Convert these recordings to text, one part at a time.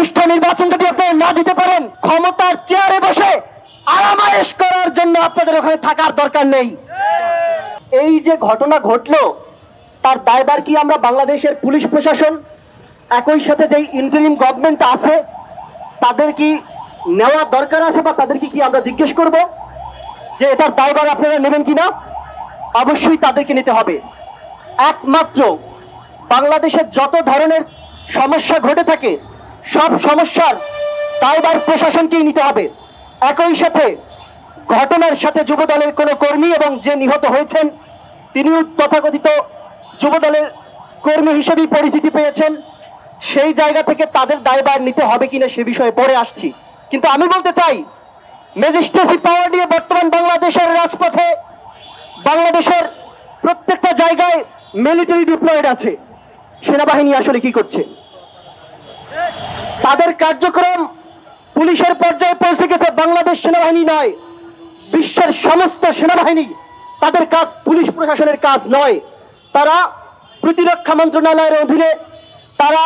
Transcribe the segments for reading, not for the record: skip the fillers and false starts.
সুষ্ঠু নির্বাচন যদি আপনারা না দিতে পারেন, ক্ষমতার চেয়ারে বসে আরামায়েশ করার জন্য আপনাদের ওখানে থাকার দরকার নেই। এই যে ঘটনা ঘটলো, তার দায়ভার কি আমরা বাংলাদেশের পুলিশ প্রশাসন, একই সাথে যে ইন্টারিম গভর্নমেন্ট আছে, তাদের কি নেওয়া দরকার আছে, বা তাদেরকে কি আমরা জিজ্ঞেস করব যে এটার দায়ভার আপনারা নেবেন কিনা? অবশ্যই তাদেরকে নিতে হবে। একমাত্র বাংলাদেশের যত ধরনের সমস্যা ঘটে থাকে, সব সমস্যার দায়ভার প্রশাসনকেই নিতে হবে। একই সাথে ঘটনার সাথে যুবদলের কোনো কর্মী এবং যে নিহত হয়েছেন তিনিও তথাকথিত যুবদলের কর্মী হিসেবেই পরিচিতি পেয়েছেন। সেই জায়গা থেকে তাদের দায়ভার নিতে হবে কিনা সে বিষয়ে পরে আসছি। কিন্তু আমি বলতে চাই, ম্যাজিস্ট্রেসি পাওয়ার নিয়ে বর্তমান বাংলাদেশের রাজপথে, বাংলাদেশের প্রত্যেকটা জায়গায় মিলিটারি ডিপ্লয়েড আছে। সেনাবাহিনী আসলে কি করছে? তাদের কার্যক্রম পুলিশের পর্যায়ে পৌঁছে গেছে। বাংলাদেশ সেনাবাহিনী নয়, বিশ্বের সমস্ত সেনাবাহিনী, তাদের কাজ পুলিশ প্রশাসনের কাজ নয়। তারা প্রতিরক্ষা মন্ত্রণালয়ের অধীনে, তারা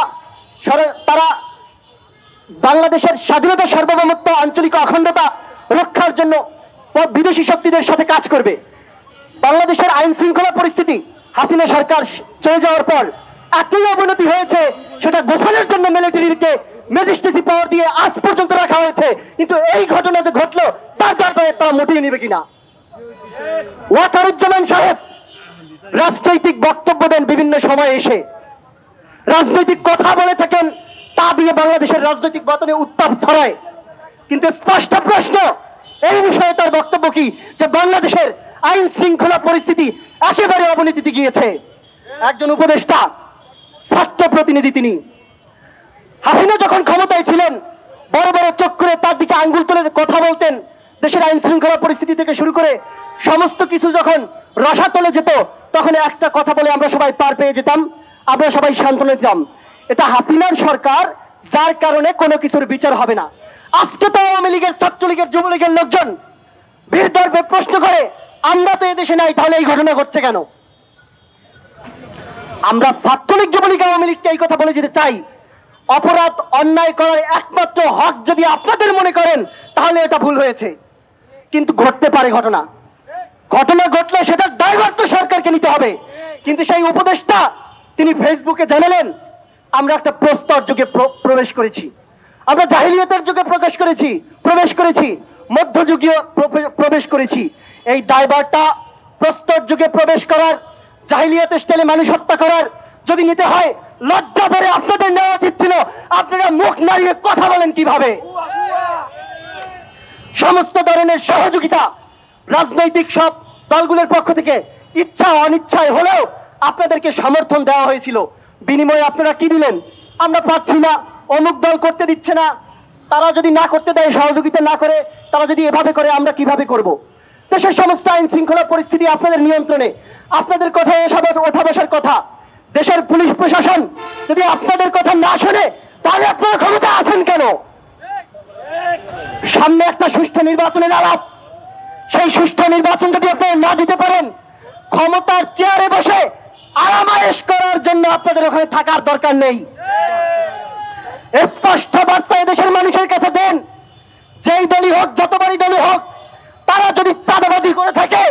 বাংলাদেশের স্বাধীনতা, সার্বভৌমত্ব, আঞ্চলিক অখণ্ডতা রক্ষার জন্য বিদেশি শক্তিদের সাথে কাজ করবে। বাংলাদেশের আইন শৃঙ্খলা পরিস্থিতি হাসিনা সরকার চলে যাওয়ার পর এতই অবনতি হয়েছে, সেটা গোপনের জন্য মিলিটারিকে ম্যাজিস্ট্রেসি পাওয়ার দিয়ে আজ পর্যন্ত রাখা হয়েছে। কিন্তু এই ঘটনা যে ঘটলো, তার ব্যাপারে তারা মোটেই নেবে কিনা? ওয়াকারুজ্জামান সাহেব রাজনৈতিক বক্তব্য দেন, বিভিন্ন সময় এসে রাজনৈতিক কথা বলে থাকেন, তা দিয়ে বাংলাদেশের রাজনৈতিক বাতানে উত্তাপ ছড়ায়। কিন্তু স্পষ্ট প্রশ্ন এই বিষয়ে তার বক্তব্য কি, যে বাংলাদেশের আইন শৃঙ্খলা পরিস্থিতি একেবারে অবনতিতে গিয়েছে। একজন উপদেষ্টা, ছাত্র প্রতিনিধি, তিনি হাসিনা যখন ক্ষমতায় ছিলেন বড় বড় চোখ করে তার দিকে আঙ্গুল তুলে কথা বলতেন। দেশের আইন শৃঙ্খলা পরিস্থিতি থেকে শুরু করে সমস্ত কিছু যখন রসাতলে যেত, তখন একটা কথা বলে আমরা সবাই পার পেয়ে যেতাম, আমরা সবাই সান্ত্বনা দিতাম, এটা হাসিনার সরকার, যার কারণে কোনো কিছুর বিচার হবে না। আজকে তো আওয়ামী লীগের, ছাত্রলীগের, যুবলীগের লোকজন বীর দর্পে প্রশ্ন করে, আমরা তো এদেশে নাই, তাহলে এই ঘটনা ঘটছে কেন? আমরা ছাত্রলীগ, যুবলীগ, আওয়ামী লীগকে এই কথা বলে যেতে চাই, অপরাধ অন্যায় করার একমাত্র হক যদি আপনাদের মনে করেন, তাহলে এটা ভুল হয়েছে। কিন্তু ঘটতে পারে ঘটনা ঘটলে সেটার দায়ভার তো সরকারকে নিতে হবে। কিন্তু সেই উপদেষ্টা তিনি ফেসবুকে জানালেন, আমরা একটা প্রস্তর যুগে প্রবেশ করেছি, আমরা জাহিলিয়াতের যুগে প্রবেশ করেছি, মধ্যযুগীয় প্রবেশ করেছি। এই দায়ভারটা প্রস্তর যুগে প্রবেশ করার, জাহিলিয়াত স্টাইলে মানুষ হত্যা করার যদি নিতে হয়, লজ্জা করে আপনাদের নেওয়া উচিত ছিল। আপনারা মুখ নাড়িয়ে কথা বলেন কিভাবে? সমস্ত ধরনের সহযোগিতা রাজনৈতিক সব দলগুলোর পক্ষ থেকে ইচ্ছা অনিচ্ছায় হলেও আপনাদেরকে সমর্থন দেওয়া হয়েছিল। বিনিময়ে আপনারা কি দিলেন? আমরা পাচ্ছি না, অমুক দল করতে দিচ্ছে না, তারা যদি না করতে দেয়, সহযোগিতা না করে, তারা যদি এভাবে করে, আমরা কিভাবে করব? দেশের সমস্ত আইন শৃঙ্খলা পরিস্থিতি আপনাদের নিয়ন্ত্রণে, আপনাদের কথায় ওঠা বসার কথা। দেশের পুলিশ প্রশাসন যদি আপনাদের কথা না শোনে, তাহলে আপনারা ক্ষমতা আছেন কেন? সামনে একটা সুষ্ঠু নির্বাচনের আলাপ, সেই সুষ্ঠু নির্বাচন যদি আপনারা না দিতে পারেন, ক্ষমতার চেয়ারে বসে আরামায়েশ করার জন্য আপনাদের ওখানে থাকার দরকার নেই। স্পষ্ট বার্তা এদেশের মানুষের কাছে দেন, যেই দলই হোক, যতবারই দলই হোক, তারা যদি চাঁদাবাজি করে থাকে,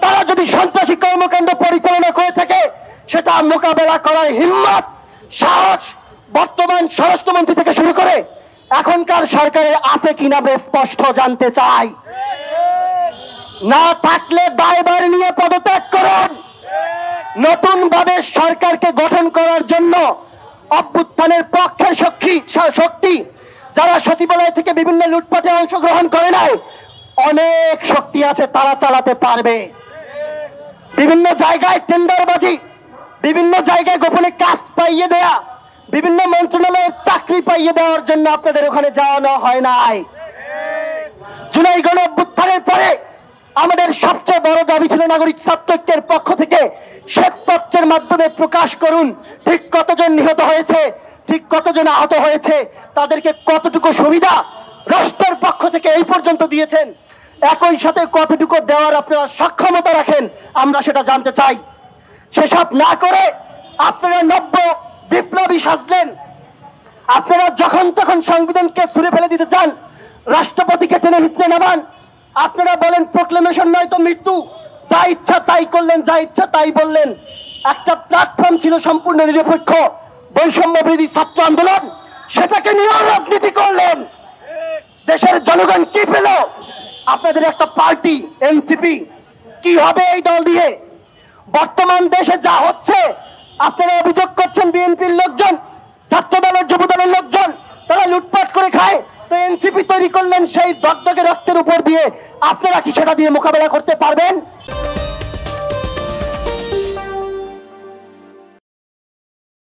তারা যদি সন্ত্রাসী কর্মকাণ্ড পরিচালনা করে থাকে, সেটা মোকাবেলা করার হিম্মত, সাহস বর্তমান স্বরাষ্ট্রমন্ত্রী থেকে শুরু করে এখনকার সরকারের আছে কিনা আমরা স্পষ্ট জানতে চাই। না থাকলে দায়ভার নিয়ে পদত্যাগ করুন। নতুন ভাবে সরকারকে গঠন করার জন্য অভ্যুত্থানের পক্ষের শক্তি, যারা সচিবালয় থেকে বিভিন্ন লুটপাটে অংশগ্রহণ করে নাই, অনেক শক্তি আছে, তারা চালাতে পারবে। বিভিন্ন জায়গায় টেন্ডারবাজি, বিভিন্ন জায়গায় গোপনে কাজ পাইয়ে দেয়া, বিভিন্ন মন্ত্রণালয়ের চাকরি পাইয়ে দেওয়ার জন্য আপনাদের ওখানে যাওয়ানো হয় নাই। জুলাই গণ অভ্যুত্থানের পরে আমাদের সবচেয়ে বড় দাবি ছিল নাগরিক ছাত্রৈক্যের পক্ষ থেকে শ্বেতপত্রের মাধ্যমে প্রকাশ করুন, ঠিক কতজন নিহত হয়েছে, ঠিক কতজন আহত হয়েছে, তাদেরকে কতটুকু সুবিধা রাষ্ট্রের পক্ষ থেকে এই পর্যন্ত দিয়েছেন, একই সাথে কতটুকু দেওয়ার আপনারা সক্ষমতা রাখেন, আমরা সেটা জানতে চাই। সেসব না করে আপনারা নব্য বিপ্লবী সাজলেন, আপনারা যখন তখন সংবিধানকে ছুঁড়ে ফেলে দিতে চান, রাষ্ট্রপতিকে টেনে হিসেবে নামান। আপনারা বলেন প্রোক্লেমেশন নয় তো মৃত্যু, যা ইচ্ছা তাই করলেন, যা ইচ্ছা তাই বললেন। একটা প্ল্যাটফর্ম ছিল সম্পূর্ণ নিরপেক্ষ বৈষম্য বিরোধী ছাত্র আন্দোলন, সেটাকে নিয়ে রাজনীতি করলেন। দেশের জনগণ কি পেল? আপনাদের একটা পার্টি এনসিপি। কি হবে এই দল দিয়ে? বর্তমান দেশে যা হচ্ছে, আপনারা অভিযোগ করছেন বিএনপির লোকজন, ছাত্র দলের, যুব দলের লোকজন তারা লুটপাট করে খায়, তো এনসিপি তৈরি করলেন সেই দগদগে রক্তের উপর দিয়ে। আপনারা কি সেটা দিয়ে মোকাবেলা করতে পারবেন?